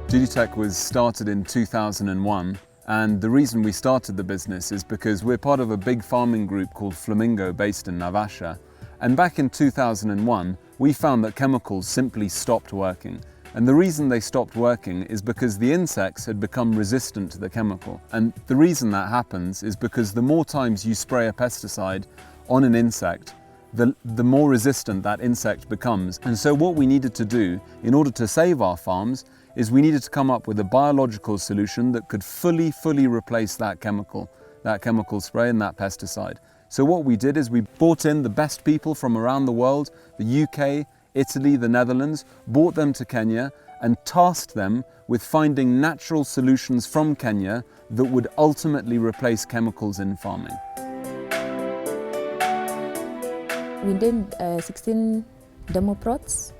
Dotech was started in 2001, and the reason we started the business is because we're part of a big farming group called Flamingo based in Navasha. And back in 2001, we found that chemicals simply stopped working. And the reason they stopped working is because the insects had become resistant to the chemical. And the reason that happens is because the more times you spray a pesticide on an insect, the more resistant that insect becomes. And so what we needed to do in order to save our farms is we needed to come up with a biological solution that could fully replace that chemical spray and that pesticide. So what we did is we brought in the best people from around the world, the UK, Italy, the Netherlands, brought them to Kenya and tasked them with finding natural solutions from Kenya that would ultimately replace chemicals in farming. We did 16 demo plots,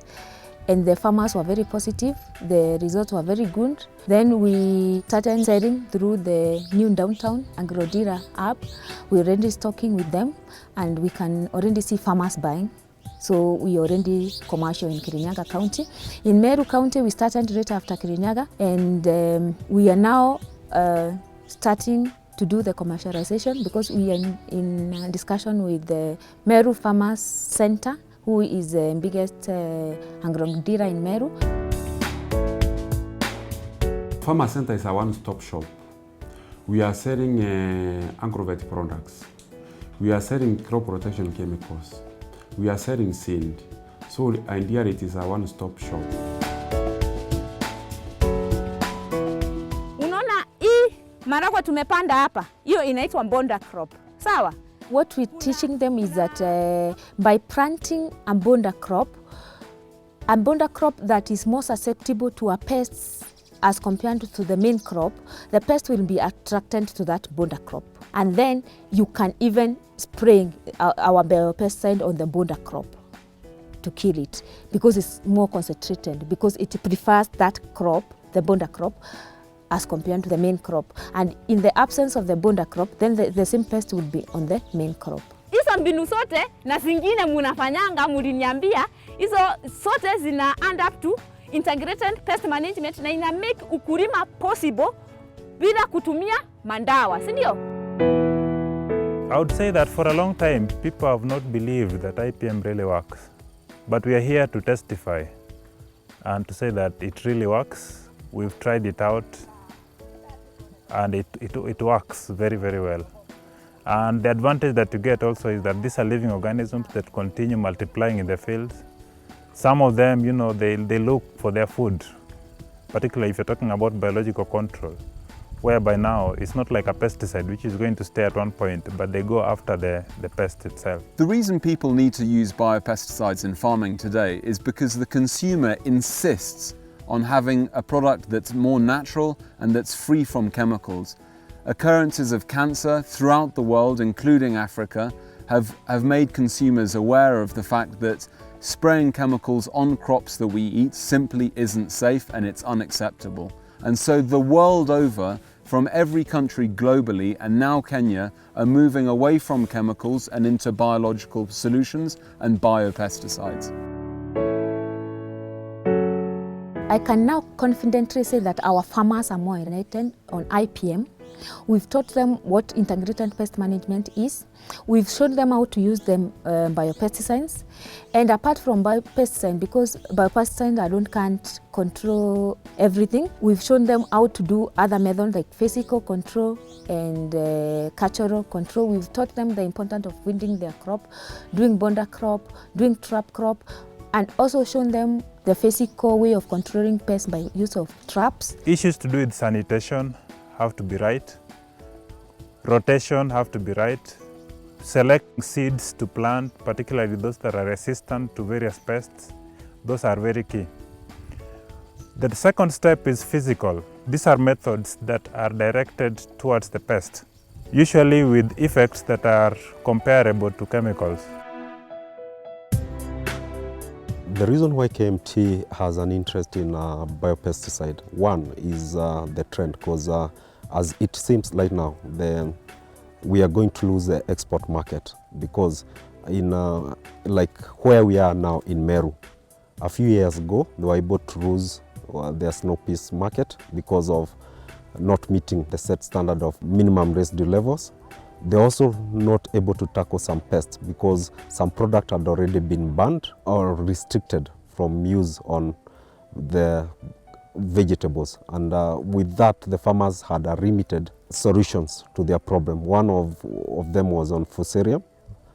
and the farmers were very positive. The results were very good. Then we started selling through the new downtown AgroDira app. We're already stocking with them, and we can already see farmers buying. So we already commercial in Kirinyaga County. In Meru County, we started right after Kirinyaga, and we are now starting to do the commercialization because we are in discussion with the Meru Farmers Center, who is the biggest AgroDira in Meru. Farmer Center is a one-stop shop. We are selling agrovet products. We are selling crop protection chemicals. We are selling seed. So ideally it is a one-stop shop. Unaona hii maragwe tumepanda hapa, hiyo inaitwa bonda crop. Sawa? What we're teaching them is that by planting a bonda crop that is more susceptible to a pest as compared to the main crop, the pest will be attracted to that bonda crop. And then you can even spray our biopesticide on the bonda crop to kill it because it's more concentrated, because it prefers that crop, the bonda crop, as compared to the main crop. And in the absence of the bonda crop, then the same pest will be on the main crop. Hizo mbinu sote na zingine munafanyanga muliniambia, hizo sote zina end up to integrated pest management na ina make ukulima possible bila kutumia mandawa, si ndio? I would say that for a long time, people have not believed that IPM really works. But we are here to testify and to say that it really works. We've tried it out and it works very well. And the advantage that you get also is that these are living organisms that continue multiplying in the fields. Some of them, you know, they look for their food, particularly if you're talking about biological control, whereby now it's not like a pesticide which is going to stay at one point, but they go after the pest itself. The reason people need to use biopesticides in farming today is because the consumer insists on having a product that's more natural and that's free from chemicals. Occurrences of cancer throughout the world, including Africa, have made consumers aware of the fact that spraying chemicals on crops that we eat simply isn't safe and it's unacceptable. And so the world over, from every country globally and now Kenya, are moving away from chemicals and into biological solutions and biopesticides. I can now confidently say that our farmers are more enlightened on IPM. We've taught them what integrated pest management is. We've shown them how to use them biopesticides. And apart from biopesticides, because biopesticides alone can't control everything, we've shown them how to do other methods like physical control and cultural control. We've taught them the importance of weeding their crop, doing bonda crop, doing trap crop, and also shown them the physical way of controlling pests by use of traps. Issues to do with sanitation have to be right, rotation have to be right, select seeds to plant, particularly those that are resistant to various pests, those are very key. The second step is physical. These are methods that are directed towards the pest, usually with effects that are comparable to chemicals. The reason why KMT has an interest in biopesticide, one is the trend, because as it seems right now, we are going to lose the export market, because in like where we are now in Meru, a few years ago, they were able to there's no peace market because of not meeting the set standard of minimum residue levels. They're also not able to tackle some pests because some product had already been banned or restricted from use on the vegetables, and with that the farmers had limited solutions to their problem. One of them was on Fusarium,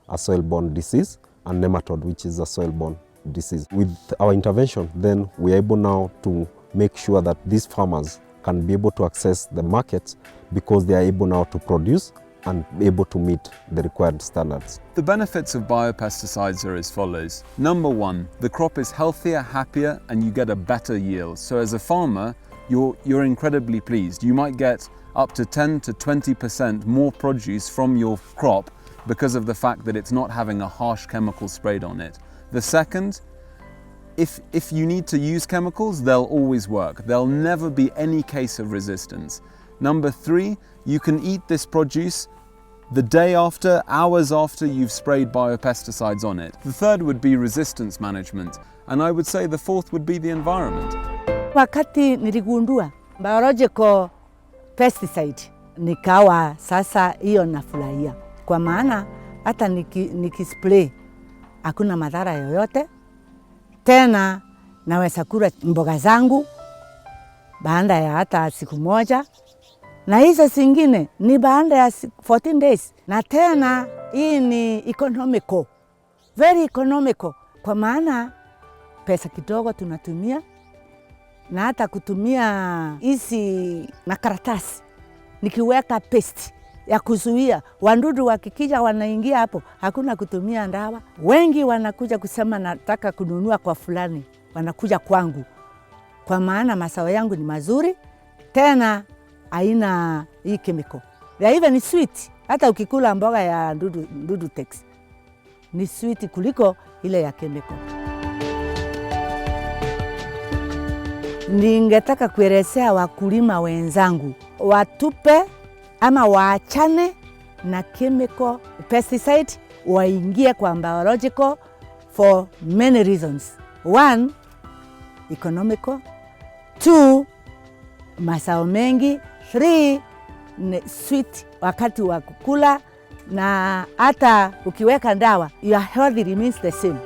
a soil-borne disease, and nematode, which is a soil-borne disease. With our intervention, then we are able now to make sure that these farmers can be able to access the markets because they are able now to produce and able to meet the required standards. The benefits of biopesticides are as follows. Number one, the crop is healthier, happier, and you get a better yield. So as a farmer, you're incredibly pleased. You might get up to 10 to 20% more produce from your crop because of the fact that it's not having a harsh chemical sprayed on it. The second, if you need to use chemicals, they'll always work. There'll never be any case of resistance. Number three, you can eat this produce the day after, hours after you've sprayed biopesticides on it. The third would be resistance management, and I would say the fourth would be the environment. Wakati niligundua biological pesticide, nikawa sasa hiyo nafurahia, kwa maana hata nikispray hakuna madhara yoyote. Tena naweza kula mboga zangu baada ya hata siku moja, na hizo zingine ni baada ya 14 days. Na tena hii ni economical, very economical, kwa maana pesa kidogo tunatumia, na hata kutumia hizi makaratasi nikiweka pest ya kuzuia wadudu wakikija wanaingia hapo, hakuna kutumia dawa. Wengi wanakuja kusema nataka kununua kwa fulani, wanakuja kwangu kwa maana mazao yangu ni mazuri, tena haina hii chemical. Even ni sweet, hata ukikula mboga ya Dotech ni sweet kuliko ile ya chemical. Ningetaka kuelezea wakulima wenzangu watupe ama waachane na chemical pesticide, waingie kwa biological for many reasons. One, economical. Two, mazao mengi. Three, sweet wakati wa kukula, na hata ukiweka dawa, your health remains the same.